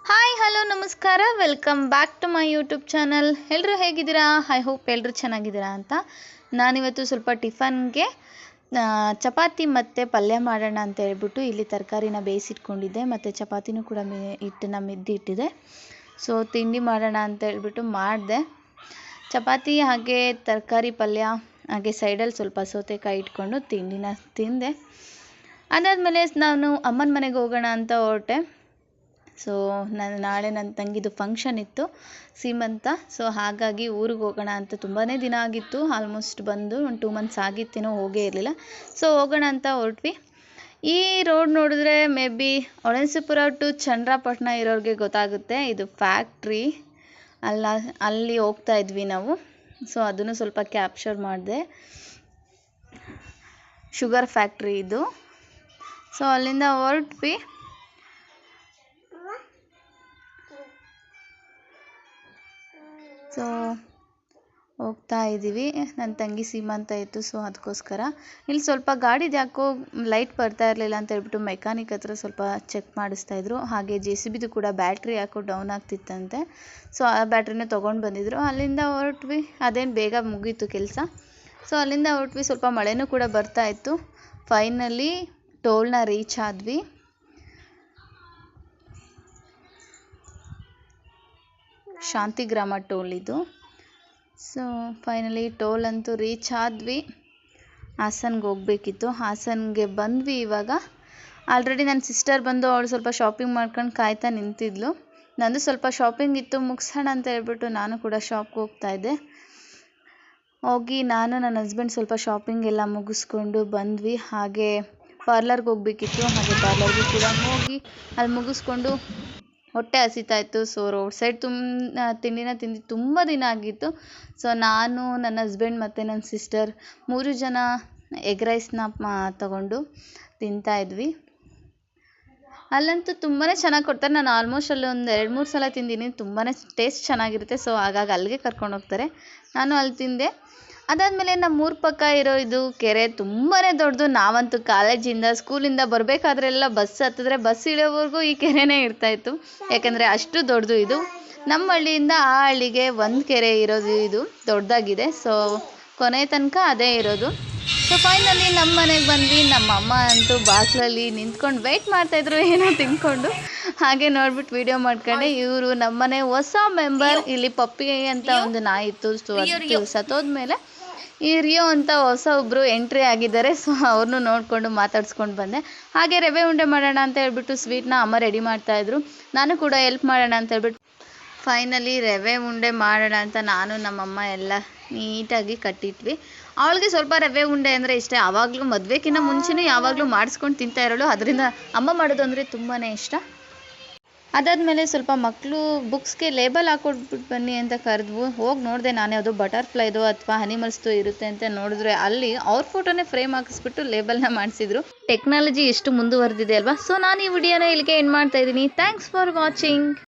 Hi hello ನಮಸ್ಕಾರ welcome back to my YouTube channel. ಎಲ್ಲರೂ ಹೇಗಿದ್ದೀರಾ? ಐ ಹೋಪ್ ಎಲ್ಲರೂ ಚೆನ್ನಾಗಿದ್ದೀರಾ ಅಂತ. ನಾನಿವತ್ತು ಸ್ವಲ್ಪ ಟಿಫನ್ಗೆ ಚಪಾತಿ ಮತ್ತು ಪಲ್ಯ ಮಾಡೋಣ ಅಂತ ಹೇಳ್ಬಿಟ್ಟು ಇಲ್ಲಿ ತರಕಾರಿನ ಬೇಯಿಸಿಟ್ಕೊಂಡಿದ್ದೆ ಮತ್ತು ಚಪಾತಿನೂ ಕೂಡ ಹಿಟ್ಟನ್ನು ಮಿದ್ದಿಟ್ಟಿದೆ. ಸೊ ತಿಂಡಿ ಮಾಡೋಣ ಅಂತ ಹೇಳ್ಬಿಟ್ಟು ಮಾಡಿದೆ. ಚಪಾತಿ ಹಾಗೆ ತರಕಾರಿ ಪಲ್ಯ ಹಾಗೆ ಸೈಡಲ್ಲಿ ಸ್ವಲ್ಪ ಸೌತೆಕಾಯಿ ಇಟ್ಕೊಂಡು ತಿಂಡಿನ ತಿಂದೆ. ಅದಾದಮೇಲೆ ನಾನು ಅಮ್ಮನ ಮನೆಗೆ ಹೋಗೋಣ ಅಂತ ಹೊರಟೆ. ಸೊ ನಾಳೆ ನನ್ನ ತಂಗಿದು ಫಂಕ್ಷನ್ ಇತ್ತು, ಸೀಮಂತ. ಸೊ ಹಾಗಾಗಿ ಊರಿಗೆ ಹೋಗೋಣ ಅಂತ ತುಂಬಾ ದಿನ ಆಗಿತ್ತು, ಆಲ್ಮೋಸ್ಟ್ ಬಂದು ಒಂದು 2 ಮಂತ್ಸ್ ಆಗಿತ್ತೇನೋ ಹೋಗೇ ಇರಲಿಲ್ಲ. ಸೊ ಹೋಗೋಣ ಅಂತ ಹೊರಟ್ವಿ. ಈ ರೋಡ್ ನೋಡಿದ್ರೆ ಮೇ ಬಿ ಒಳನ್ಸಿಪುರ ಟು ಚನ್ನರಾಪಟ್ಟಣ ಇರೋರಿಗೆ ಗೊತ್ತಾಗುತ್ತೆ, ಇದು ಫ್ಯಾಕ್ಟ್ರಿ ಅಲ್ಲಿ ಹೋಗ್ತಾ ಇದ್ವಿ ನಾವು. ಸೊ ಅದನ್ನು ಸ್ವಲ್ಪ ಕ್ಯಾಪ್ಚರ್ ಮಾಡಿದೆ. ಶುಗರ್ ಫ್ಯಾಕ್ಟ್ರಿ ಇದು. ಸೊ ಅಲ್ಲಿಂದ ಹೊರಟ್ವಿ. ಸೊ ಹೋಗ್ತಾ ಇದ್ದೀವಿ. ನನ್ನ ತಂಗಿ ಸೀಮಂತ ಇತ್ತು, ಸೊ ಅದಕ್ಕೋಸ್ಕರ ಇಲ್ಲಿ ಸ್ವಲ್ಪ ಗಾಡಿದು ಯಾಕೋ ಲೈಟ್ ಬರ್ತಾ ಇರಲಿಲ್ಲ ಅಂತ ಹೇಳ್ಬಿಟ್ಟು ಮೆಕ್ಯಾನಿಕ್ ಹತ್ರ ಸ್ವಲ್ಪ ಚೆಕ್ ಮಾಡಿಸ್ತಾಯಿದ್ರು. ಹಾಗೆ JCBದು ಕೂಡ ಬ್ಯಾಟ್ರಿ ಯಾಕೋ ಡೌನ್ ಆಗ್ತಿತ್ತಂತೆ. ಸೊ ಆ ಬ್ಯಾಟ್ರಿನ ತೊಗೊಂಡು ಬಂದಿದ್ರು. ಅಲ್ಲಿಂದ ಹೊರಟ್ವಿ. ಅದೇನು ಬೇಗ ಮುಗೀತು ಕೆಲಸ. ಸೊ ಅಲ್ಲಿಂದ ಹೊರಟ್ವಿ. ಸ್ವಲ್ಪ ಮಳೆನೂ ಕೂಡ ಬರ್ತಾ ಇತ್ತು. ಫೈನಲಿ ಟೋಲ್ನ ರೀಚ್ ಆದ್ವಿ. ಶಾಂತಿಗ್ರಾಮ ಟೋಲ್ ಇದು. ಸೊ ಫೈನಲಿ ಟೋಲ್ ಅಂತೂ ರೀಚ್ ಆದ್ವಿ. ಹಾಸನ್ಗೆ ಹೋಗಬೇಕಿತ್ತು. ಹಾಸನ್ಗೆ ಬಂದ್ವಿ. ಇವಾಗ ಆಲ್ರೆಡಿ ನನ್ನ ಸಿಸ್ಟರ್ ಬಂದು ಅವಳು ಸ್ವಲ್ಪ ಶಾಪಿಂಗ್ ಮಾಡ್ಕೊಂಡು ಕಾಯ್ತಾ ನಿಂತಿದ್ಲು. ನಂದು ಸ್ವಲ್ಪ ಶಾಪಿಂಗ್ ಇತ್ತು, ಮುಗಿಸೋಣ ಅಂತ ಹೇಳ್ಬಿಟ್ಟು ನಾನು ಕೂಡ ಶಾಪ್ಗೆ ಹೋಗ್ತಾಯಿದ್ದೆ. ಹೋಗಿ ನಾನು ನನ್ನ ಹಸ್ಬೆಂಡ್ ಸ್ವಲ್ಪ ಶಾಪಿಂಗ್ ಎಲ್ಲ ಮುಗಿಸ್ಕೊಂಡು ಬಂದ್ವಿ. ಹಾಗೆ ಪಾರ್ಲರ್ಗೆ ಹೋಗಬೇಕಿತ್ತು, ಹಾಗೆ ಪಾರ್ಲರ್ಗೂ ಕೂಡ ಹೋಗಿ ಅಲ್ಲಿ ಮುಗಿಸ್ಕೊಂಡು ಹೊಟ್ಟೆ ಹಸಿತಾ ಇತ್ತು. ಸೊ ರೋಡ್ ಸೈಡ್ ತಿಂಡಿನ ತಿಂದು ತುಂಬ ದಿನ ಆಗಿತ್ತು. ಸೊ ನಾನು ನನ್ನ ಹಸ್ಬೆಂಡ್ ಮತ್ತು ನನ್ನ ಸಿಸ್ಟರ್ 3 ಜನ ಎಗ್ ರೈಸ್ನ ತಗೊಂಡು ತಿಂತಾಯಿದ್ವಿ. ಅಲ್ಲಂತೂ ತುಂಬಾ ಚೆನ್ನಾಗಿ ಕೊಡ್ತಾರೆ. ನಾನು ಆಲ್ಮೋಸ್ಟ್ ಅಲ್ಲಿ ಒಂದು 2-3 ಸಲ ತಿಂದಿನಿ. ತುಂಬಾ ಟೇಸ್ಟ್ ಚೆನ್ನಾಗಿರುತ್ತೆ. ಸೊ ಹಾಗಾಗಿ ಅಲ್ಲಿಗೆ ಕರ್ಕೊಂಡು ಹೋಗ್ತಾರೆ. ನಾನು ಅಲ್ಲಿ ತಿಂದೆ. ಅದಾದಮೇಲೆ ನಮ್ಮ ಊರ ಪಕ್ಕ ಇರೋ ಇದು ಕೆರೆ ತುಂಬಾ ದೊಡ್ಡದು. ನಾವಂತೂ ಕಾಲೇಜಿಂದ ಸ್ಕೂಲಿಂದ ಬರಬೇಕಾದ್ರೆಲ್ಲ ಬಸ್ ಹತ್ತಿದ್ರೆ ಬಸ್ ಇಳಿಯೋವರೆಗೂ ಈ ಕೆರೆನೇ ಇರ್ತಾಯಿತ್ತು, ಯಾಕಂದರೆ ಅಷ್ಟು ದೊಡ್ಡದು ಇದು. ನಮ್ಮ ಹಳ್ಳಿಯಿಂದ ಆ ಹಳ್ಳಿಗೆ ಒಂದು ಕೆರೆ ಇರೋದು, ಇದು ದೊಡ್ಡದಾಗಿದೆ. ಸೊ ಕೊನೆ ತನಕ ಅದೇ ಇರೋದು. ಸೊ ಫೈನಲಿ ನಮ್ಮ ಮನೆಗೆ ಬಂದ್ವಿ. ನಮ್ಮ ಅಮ್ಮ ಅಂತೂ ಬಾಗಿಲಲ್ಲಿ ನಿಂತ್ಕೊಂಡು ವೆಯ್ಟ್ ಮಾಡ್ತಾಯಿದ್ರು ಏನೋ ತಿನ್ಕೊಂಡು. ಹಾಗೆ ನೋಡ್ಬಿಟ್ಟು ವಿಡಿಯೋ ಮಾಡ್ಕೊಂಡೆ. ಇವರು ನಮ್ಮನೆ ಹೊಸ ಮೆಂಬರ್. ಇಲ್ಲಿ ಪಪ್ಪಿ ಅಂತ ಒಂದು ನಾಯಿ ಇತ್ತು. ಸೊ ಅದು ಸತ್ತೋದ್ಮೇಲೆ ಈ ರಿಯೋ ಅಂತ ಹೊಸ ಒಬ್ಬರು ಎಂಟ್ರಿ ಆಗಿದ್ದಾರೆ. ಸೊ ಅವ್ರನ್ನೂ ನೋಡಿಕೊಂಡು ಮಾತಾಡ್ಸ್ಕೊಂಡು ಬಂದೆ. ಹಾಗೆ ರವೆ ಉಂಡೆ ಮಾಡೋಣ ಅಂತ ಹೇಳ್ಬಿಟ್ಟು ಸ್ವೀಟ್ನ ಅಮ್ಮ ರೆಡಿ ಮಾಡ್ತಾಯಿದ್ರು. ನಾನು ಕೂಡ ಹೆಲ್ಪ್ ಮಾಡೋಣ ಅಂತ ಹೇಳ್ಬಿಟ್ಟು ಫೈನಲಿ ರವೆ ಉಂಡೆ ಮಾಡೋಣ ಅಂತ ನಾನು ನಮ್ಮಮ್ಮ ಎಲ್ಲ ನೀಟಾಗಿ ಕಟ್ಟಿಟ್ವಿ. ಅವಳಿಗೆ ಸ್ವಲ್ಪ ರವೆ ಉಂಡೆ ಅಂದರೆ ಇಷ್ಟ. ಆವಾಗಲೂ ಮದುವೆಗಿಂತ ಮುಂಚೆನೇ ಯಾವಾಗಲೂ ಮಾಡಿಸ್ಕೊಂಡು ತಿಂತಾ ಇರೋಳು. ಅದರಿಂದ ಅಮ್ಮ ಮಾಡೋದು ಅಂದರೆ ತುಂಬಾ ಇಷ್ಟ. ಅದಾದಮೇಲೆ ಸ್ವಲ್ಪ ಮಕ್ಕಳು ಬುಕ್ಸ್ಗೆ ಲೇಬಲ್ ಹಾಕೊಟ್ಬಿಟ್ಟು ಬನ್ನಿ ಅಂತ ಕರೆದ್ವು. ಹೋಗಿ ನೋಡಿದೆ ನಾನು, ಯಾವುದೋ ಬಟರ್ಫ್ಲೈದು ಅಥವಾ ಅನಿಮಲ್ಸ್ದು ಇರುತ್ತೆ ಅಂತ ನೋಡಿದ್ರೆ ಅಲ್ಲಿ ಅವ್ರ ಫೋಟೋನೇ ಫ್ರೇಮ್ ಹಾಕಿಸ್ಬಿಟ್ಟು ಲೇಬಲ್ನ ಮಾಡಿಸಿದ್ರು. ಟೆಕ್ನಾಲಜಿ ಎಷ್ಟು ಮುಂದುವರೆದಿದೆ ಅಲ್ವಾ. ಸೊ ನಾನು ಈ ವಿಡಿಯೋನ ಇಲ್ಲಿಗೆ ಎಂಡ್ ಮಾಡ್ತಾ ಇದ್ದೀನಿ. Thanks for watching.